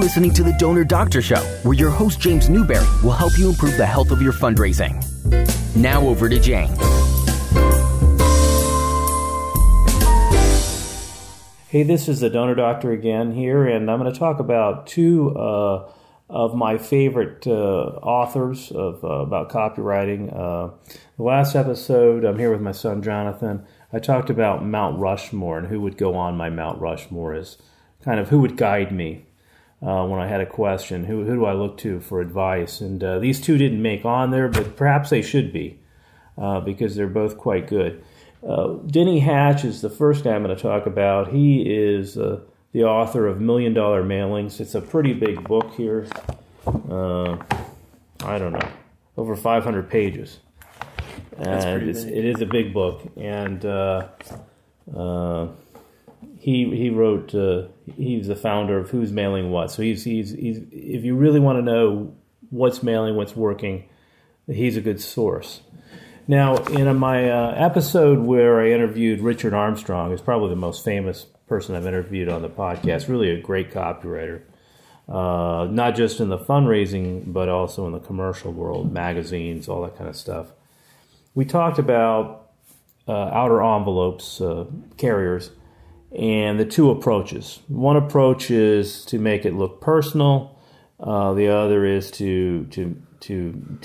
listening to The Donor Doctor Show, where your host, James Newberry, will help you improve the health of your fundraising. Now over to Jayme. Hey, this is The Donor Doctor again here, and I'm going to talk about two of my favorite authors about copywriting. The last episode, I'm here with my son, Jonathan. I talked about Mount Rushmore and who would go on my Mount Rushmore as kind of who would guide me when I had a question. Who do I look to for advice? And these two didn't make on there, but perhaps they should be because they're both quite good. Denny Hatch is the first guy I'm going to talk about. He is the author of $1 Million Mailings. It's a pretty big book here. I don't know, over 500 pages. And it is a big book. And he wrote. He's the founder of Who's Mailing What. So he's if you really want to know what's mailing, what's working, he's a good source. Now, in my episode where I interviewed Richard Armstrong, who's probably the most famous person I've interviewed on the podcast, really a great copywriter, not just in the fundraising, but also in the commercial world, magazines, all that kind of stuff. We talked about outer envelopes, carriers, and the two approaches. One approach is to make it look personal. The other is to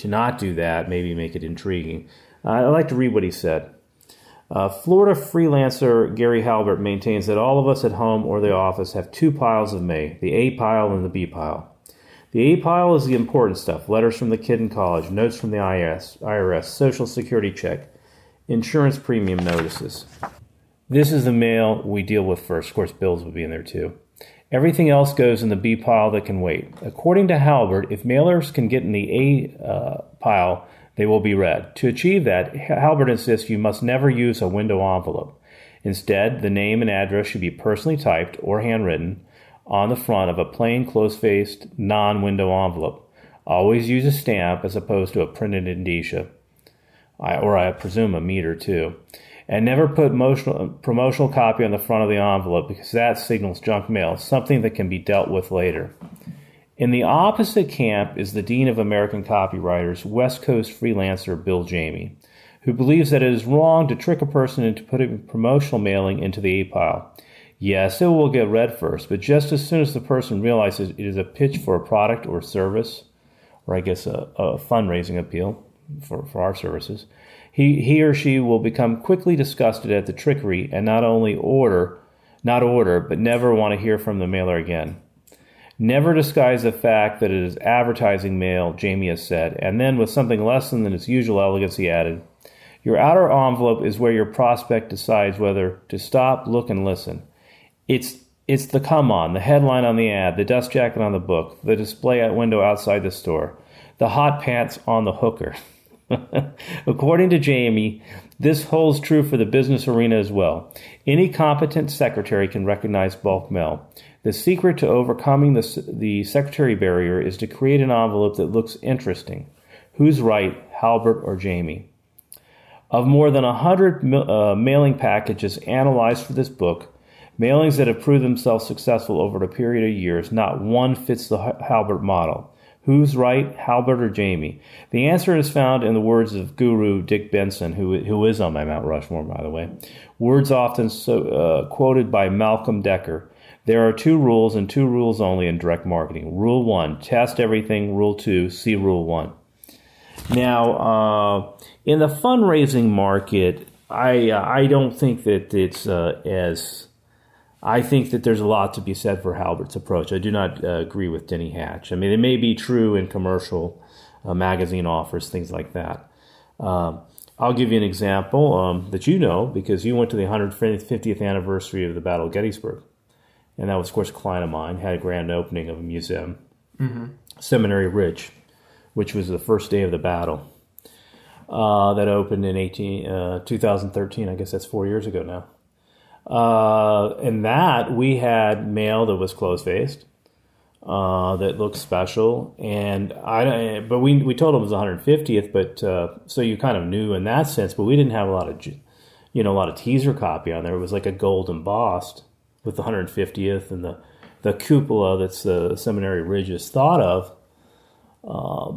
not do that, maybe make it intriguing. I'd like to read what he said. Florida freelancer Gary Halbert maintains that all of us at home or the office have two piles of May, the A pile and the B pile. The A pile is the important stuff, letters from the kid in college, notes from the IRS, Social Security check, insurance premium notices. This is the mail we deal with first. Of course, bills would be in there too. Everything else goes in the B pile that can wait. According to Halbert, if mailers can get in the A pile, they will be read. To achieve that, Halbert insists you must never use a window envelope. Instead, the name and address should be personally typed or handwritten on the front of a plain, close-faced, non-window envelope. Always use a stamp as opposed to a printed indicia, or I presume a meter too. And never put promotional copy on the front of the envelope because that signals junk mail, something that can be dealt with later. In the opposite camp is the Dean of American Copywriters, West Coast freelancer Bill Jayme, who believes that it is wrong to trick a person into putting promotional mailing into the A pile. Yes, it will get read first, but just as soon as the person realizes it is a pitch for a product or service, or I guess a fundraising appeal for our services, he or she will become quickly disgusted at the trickery and not order, but never want to hear from the mailer again. Never disguise the fact that it is advertising mail, Jayme has said, and then with something less than its usual elegance, he added, your outer envelope is where your prospect decides whether to stop, look, and listen. It's the come on, the headline on the ad, the dust jacket on the book, the display at window outside the store, the hot pants on the hooker. According to Jayme, this holds true for the business arena as well. Any competent secretary can recognize bulk mail. The secret to overcoming the secretary barrier is to create an envelope that looks interesting. Who's right, Halbert or Jayme? Of more than 100 mailing packages analyzed for this book, mailings that have proved themselves successful over a period of years, not one fits the Halbert model. Who's right, Halbert or Jayme? The answer is found in the words of guru Dick Benson, who is on my Mount Rushmore, by the way. Words often quoted by Malcolm Decker. There are two rules and two rules only in direct marketing. Rule 1, test everything. Rule 2, see Rule 1. Now, in the fundraising market, I don't think that it's I think that there's a lot to be said for Halbert's approach. I do not agree with Denny Hatch. I mean, it may be true in commercial magazine offers, things like that. I'll give you an example that you know because you went to the 150th anniversary of the Battle of Gettysburg. And that was, of course, a client of mine, had a grand opening of a museum, Seminary Ridge, which was the first day of the battle. That opened in 2013. I guess that's 4 years ago now. In that, we had mail that was close-faced, that looked special, and but we told them it was 150th, but so you kind of knew in that sense, but we didn't have a lot of teaser copy on there. It was like a gold embossed with the 150th and the the cupola that's the Seminary Ridge is thought of.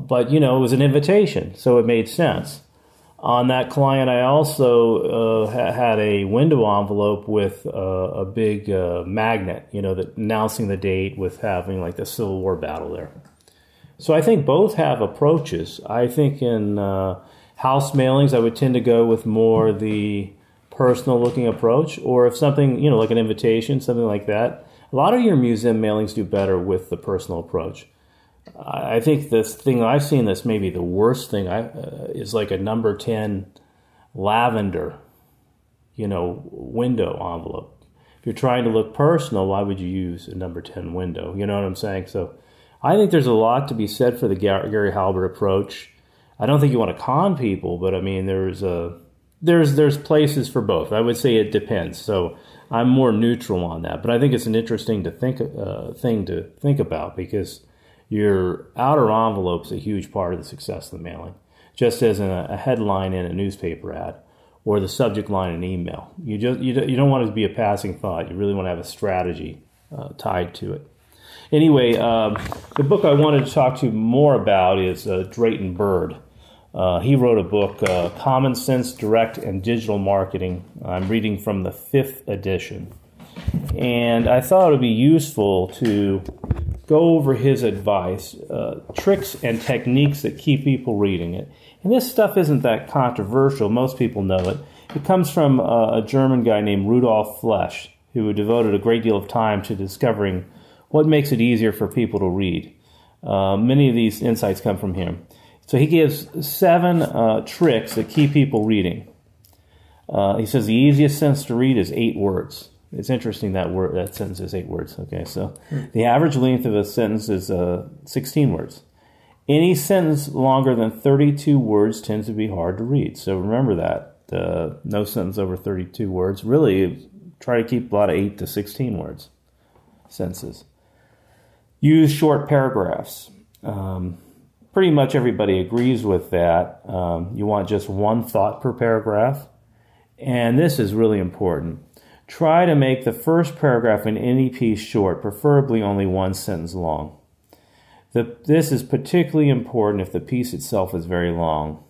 But, you know, it was an invitation, so it made sense. On that client, I also had a window envelope with a big magnet, you know, that announcing the date with having like the Civil War battle there. So I think both have approaches. I think in house mailings, I would tend to go with more the personal looking approach, or if something, you know, like an invitation, something like that. A lot of your museum mailings do better with the personal approach. I think this thing I've seen that's maybe the worst thing is like a number 10 lavender, you know, window envelope. If you're trying to look personal, why would you use a number 10 window? You know what I'm saying? So I think there's a lot to be said for the Gary Halbert approach. I don't think you want to con people, but I mean, there's places for both. I would say it depends. So I'm more neutral on that, but I think it's an interesting thing to think about, because your outer envelope's a huge part of the success of the mailing, just as in a headline in a newspaper ad or the subject line in an email. You don't want it to be a passing thought. You really want to have a strategy tied to it. Anyway, the book I wanted to talk to you more about is Drayton Bird. He wrote a book, Commonsense, Direct and Digital Marketing. I'm reading from the 5th edition. And I thought it would be useful to go over his advice, tricks and techniques that keep people reading it. And this stuff isn't that controversial. Most people know it. It comes from a German guy named Rudolf Flesch, who devoted a great deal of time to discovering what makes it easier for people to read. Many of these insights come from him. So he gives 7 tricks that keep people reading. He says the easiest sentence to read is 8 words. It's interesting that sentence is 8 words. Okay, so the average length of a sentence is 16 words. Any sentence longer than 32 words tends to be hard to read. So remember that. No sentence over 32 words. Really, try to keep a lot of 8 to 16 words sentences. Use short paragraphs. Pretty much everybody agrees with that. You want just one thought per paragraph. And this is really important. Try to make the first paragraph in any piece short, preferably only 1 sentence long. This is particularly important if the piece itself is very long.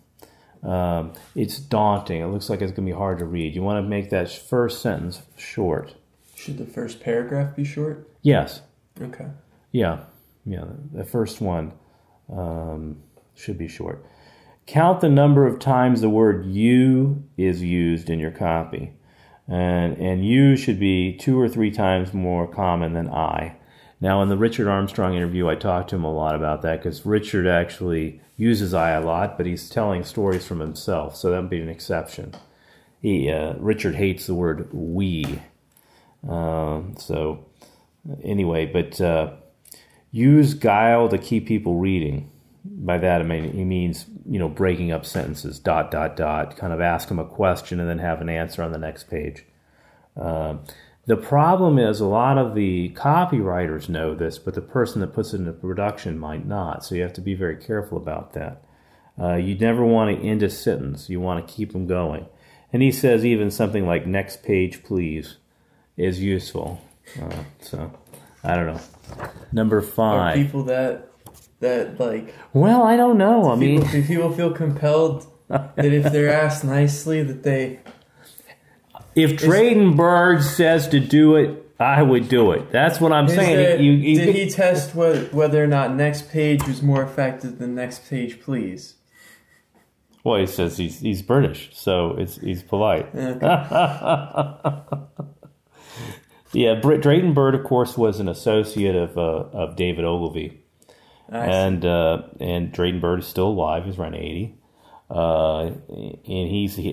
It's daunting. It looks like it's going to be hard to read. You want to make that first sentence short. Should the first paragraph be short? Yes. Okay. Yeah, the first one should be short. Count the number of times the word you is used in your copy. And you should be 2 or 3 times more common than I. Now, in the Richard Armstrong interview, I talked to him a lot about that, because Richard actually uses I a lot, but he's telling stories from himself, so that would be an exception. Richard hates the word we. So anyway, but use guile to keep people reading. By that, I mean, he means, you know, breaking up sentences, ... kind of ask them a question and then have an answer on the next page. The problem is a lot of the copywriters know this, but the person that puts it into production might not, so you have to be very careful about that. You never want to end a sentence. You want to keep them going. And he says even something like next page, please, is useful. So, I don't know. Number 5. Are people that like... Well, I don't know. Do people feel compelled that if they're asked nicely that they... If Drayton Bird says to do it, I would do it. That's what I'm saying. Did he test whether or not next page was more effective than next page, please? Well, he says he's British, so he's polite. Okay. Yeah, Drayton Bird, of course, was an associate of David Ogilvy. And Drayton Bird is still alive. He's around 80. And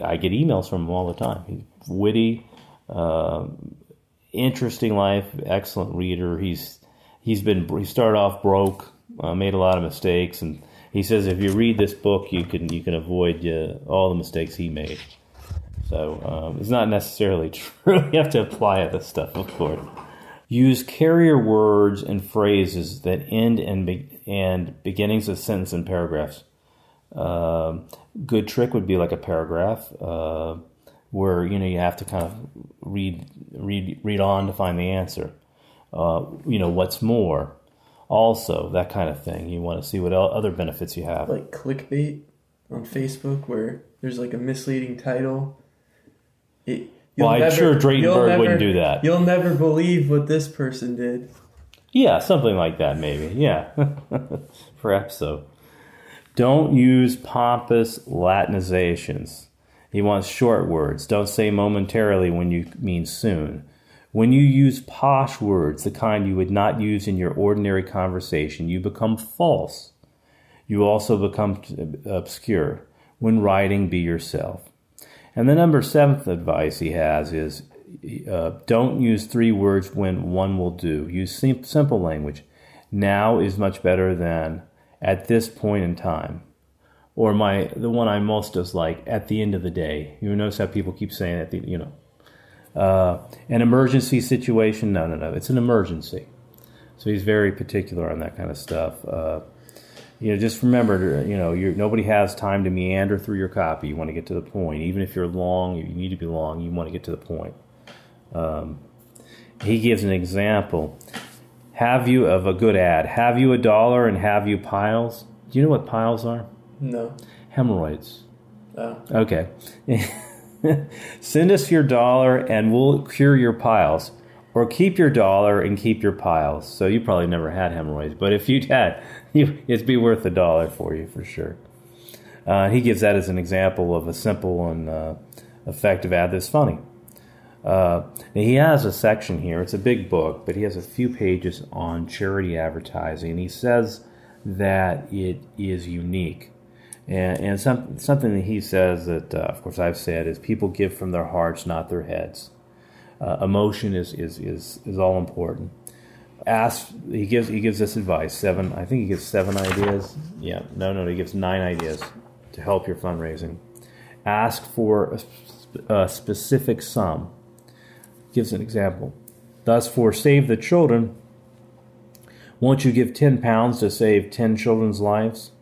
I get emails from him all the time. He's witty, interesting life, excellent reader. He started off broke, made a lot of mistakes, and he says if you read this book, you can avoid all the mistakes he made. So it's not necessarily true. You have to apply this stuff, of course. Use carrier words and phrases that end and beginnings of sentence and paragraphs. Good trick would be like a paragraph where you have to kind of read on to find the answer. what's more. Also, that kind of thing. You want to see what other benefits you have. Like clickbait on Facebook where there's like a misleading title. I'm sure Drayton Bird wouldn't do that. You'll never believe what this person did. Yeah, something like that maybe. Yeah, perhaps so. Don't use pompous Latinizations. He wants short words. Don't say momentarily when you mean soon. When you use posh words, the kind you would not use in your ordinary conversation, you become false. You also become obscure. When writing, be yourself. And the number 7th advice he has is don't use 3 words when one will do. Use simple language. Now is much better than at this point in time. Or the one I most dislike, at the end of the day. You notice how people keep saying an emergency situation? No. It's an emergency. So he's very particular on that kind of stuff. Just remember, nobody has time to meander through your copy. You want to get to the point. Even if you're long, you need to be long, you want to get to the point. He gives an example. Of a good ad. Have you $1 and have you piles? Do you know what piles are? No. Hemorrhoids. Oh. Okay. Send us your $1 and we'll cure your piles. Or keep your $1 and keep your piles. So you probably never had hemorrhoids. But if you'd had, it'd be worth $1 for you for sure. He gives that as an example of a simple and effective ad that's funny. He has a section here. It's a big book, but he has a few pages on charity advertising. And he says that it is unique. And something that he says that, of course, I've said is people give from their hearts, not their heads. Emotion is all important. He gives this advice. 7. I think he gives 7 ideas. Yeah, no. He gives 9 ideas to help your fundraising. Ask for a specific sum. Gives an example. Thus, for Save the Children, won't you give £10 to save 10 children's lives?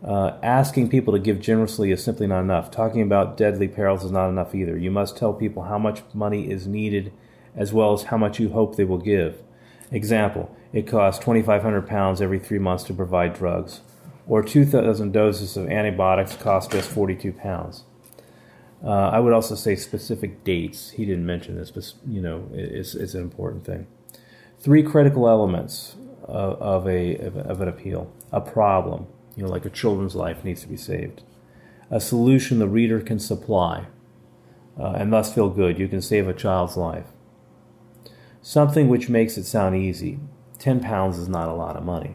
Asking people to give generously is simply not enough. Talking about deadly perils is not enough either. You must tell people how much money is needed as well as how much you hope they will give. Example, it costs £2,500 every 3 months to provide drugs, or 2,000 doses of antibiotics cost just £42. I would also say specific dates. He didn't mention this, but it's an important thing. 3 critical elements of an appeal. A problem. Like a children's life needs to be saved. A solution the reader can supply, and thus feel good. You can save a child's life. Something which makes it sound easy. £10 is not a lot of money.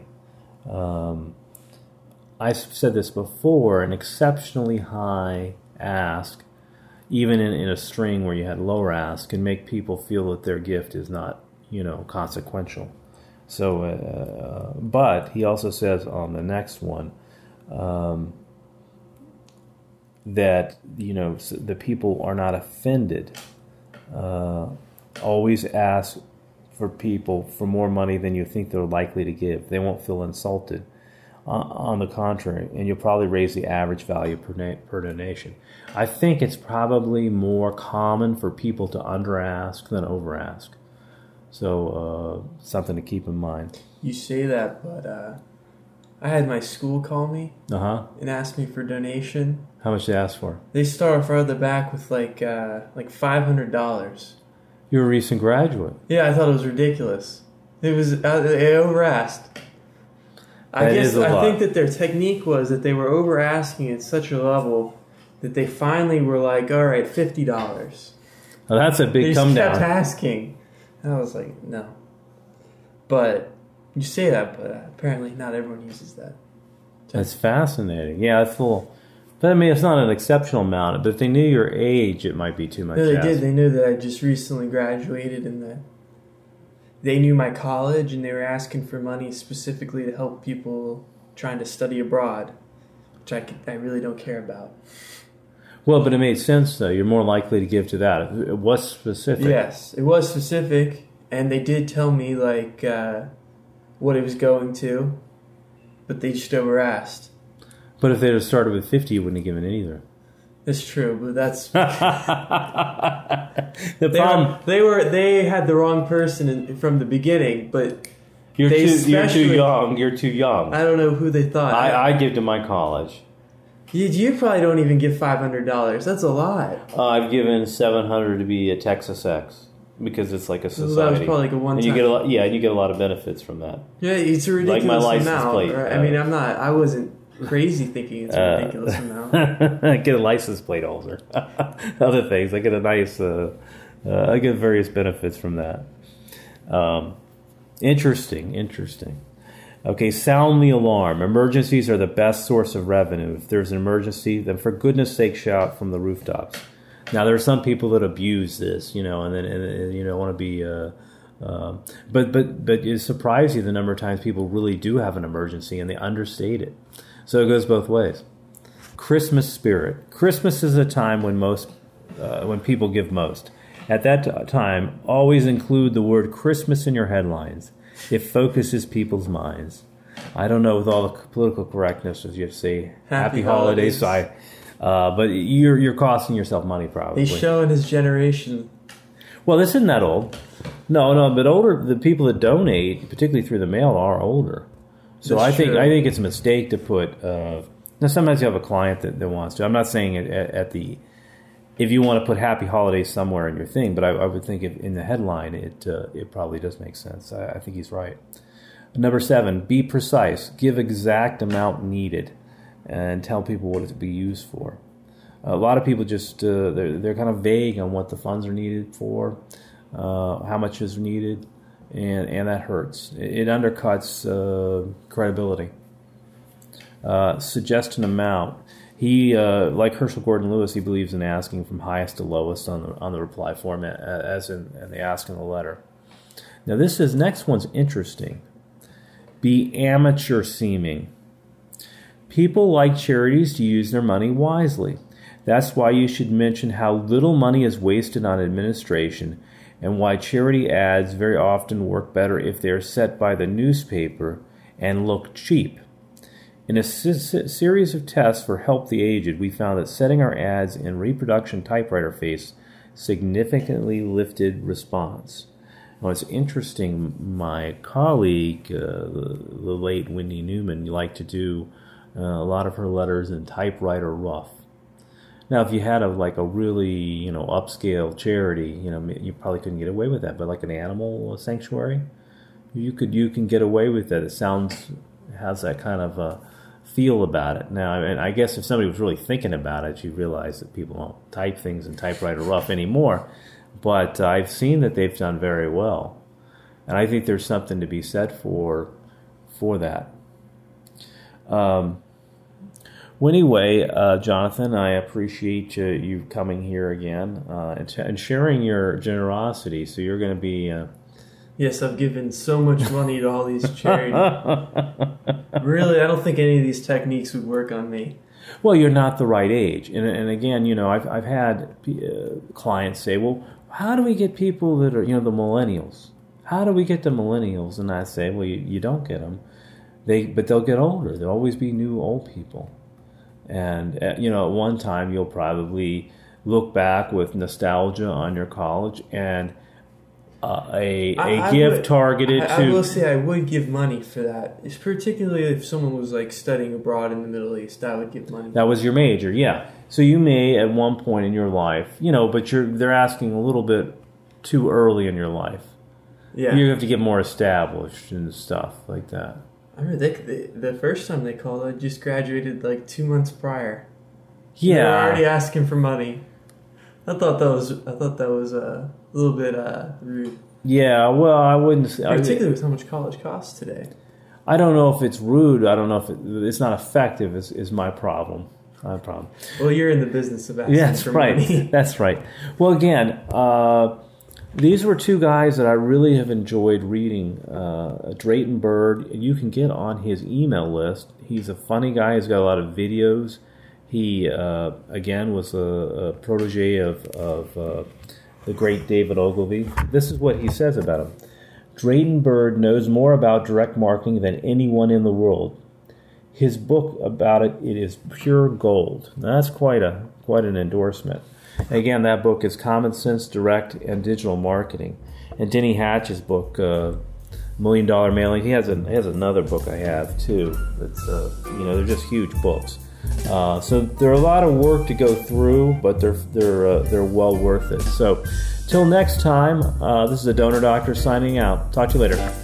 I've said this before, an exceptionally high ask, even in a string where you had lower ask, can make people feel that their gift is not, consequential. So, but he also says on the next one that the people are not offended. Always ask for people for more money than you think they're likely to give. They won't feel insulted. On the contrary, and you'll probably raise the average value per donation. I think it's probably more common for people to under-ask than over-ask. So something to keep in mind. You say that, but I had my school call me and ask me for donation. How much they ask for? They start farther back with like $500. You're a recent graduate. Yeah, I thought it was ridiculous. It was they over-asked. I think that their technique was that they were over-asking at such a level that they finally were like, all right, $50. Well, that's a big come down. They just kept asking. And I was like, no. But you say that, but apparently not everyone uses that. That's fascinating. Yeah, that's full. But I mean, it's not an exceptional amount. But if they knew your age, it might be too much. No, they did. They knew that I just recently graduated and that they knew my college and they were asking for money specifically to help people trying to study abroad, which I really don't care about. Well, but it made sense, though. You're more likely to give to that. It was specific. Yes, it was specific, and they did tell me, like, what it was going to, but they just over-asked. But if they had started with 50, you wouldn't have given it either. It's true, but that's The problem, they had the wrong person from the beginning, but you're too young. You're too young. I don't know who they thought. I give to my college. You probably don't even give $500. That's a lot. I've given $700 to be a Texas X because it's like a society. So that was probably like a one-time. And you get a lot. Yeah, and you get a lot of benefits from that. Yeah, it's a ridiculous like my license amount. plate. Right? I mean, I wasn't crazy thinking it's a ridiculous amount. I get a license plate holder. Other things, I get a nice. I get various benefits from that. Interesting. Okay, sound the alarm. Emergencies are the best source of revenue. If there's an emergency, then for goodness sake, shout from the rooftops. Now, there are some people that abuse this, and then want to be. But it surprises you the number of times people really do have an emergency and they understate it. So it goes both ways. Christmas spirit. Christmas is a time when people give most. At that time, always include the word Christmas in your headlines. It focuses people's minds. I don't know with all the political correctness as you have to say happy holidays. But you're costing yourself money probably. He's showing his generation. Well, this isn't that old. No, but older. The people that donate, particularly through the mail, are older. So I think it's a mistake to put. Now sometimes you have a client that wants to. I'm not saying it if you want to put Happy Holidays somewhere in your thing, but I would think if in the headline it probably does make sense. I think he's right. Number 7, be precise. Give exact amount needed, and tell people what it to be used for. A lot of people just they're kind of vague on what the funds are needed for, how much is needed, and that hurts. It undercuts credibility. Suggest an amount. He, like Herschel Gordon Lewis, he believes in asking from highest to lowest on the reply form, as in the ask in the letter. Now next one's interesting. Be amateur seeming. People like charities to use their money wisely. That's why you should mention how little money is wasted on administration, and why charity ads very often work better if they are set by the newspaper and look cheap. In a series of tests for Help the Aged, we found that setting our ads in reproduction typewriter face significantly lifted response. Now, it's interesting, my colleague, the late Wendy Newman, liked to do a lot of her letters in typewriter rough. Now, if you had a really upscale charity, you probably couldn't get away with that. But like an animal sanctuary, you can get away with that. It has that kind of feel about it. Now, I guess if somebody was really thinking about it, you'd realize that people don't type things in typewriter rough anymore. But I've seen that they've done very well, and I think there's something to be said for that. Well, anyway, Jonathan, I appreciate you coming here again and sharing your generosity. So you're going to be... Yes, I've given so much money to all these charities. Really, I don't think any of these techniques would work on me. Well, you're not the right age. And again, I've had clients say, well, how do we get people that are, the millennials? How do we get the millennials? And I say, well, you don't get them. But they'll get older. There'll always be new old people. And, at one time you'll probably look back with nostalgia on your college and a gift targeted to... I will say I would give money for that. It's particularly if someone was studying abroad in the Middle East, I would give money. That was your major, yeah. So you may at one point in your life, but they're asking a little bit too early in your life. Yeah. You have to get more established and stuff like that. I remember the first time they called, I just graduated 2 months prior. Yeah. They were already asking for money. I thought that was a little bit rude. Yeah, well, I wouldn't say... Particularly with how much college costs today. I don't know if it's rude. I don't know if it's not effective is my problem. My problem. Well, you're in the business of asking for money. That's right. Well, again, these were two guys that I really have enjoyed reading. Drayton Bird, you can get on his email list. He's a funny guy. He's got a lot of videos. He, again, was a protege of the great David Ogilvy. This is what he says about him. Drayton Bird knows more about direct marketing than anyone in the world. His book about it is pure gold. Now, that's quite a quite an endorsement. Again, that book is Commonsense, Direct, and Digital Marketing. And Denny Hatch's book, $1 Million Mailing, he has another book I have too. It's they're just huge books. So they're a lot of work to go through, but they're well worth it. So till next time, this is the Donor Doctor signing out. Talk to you later.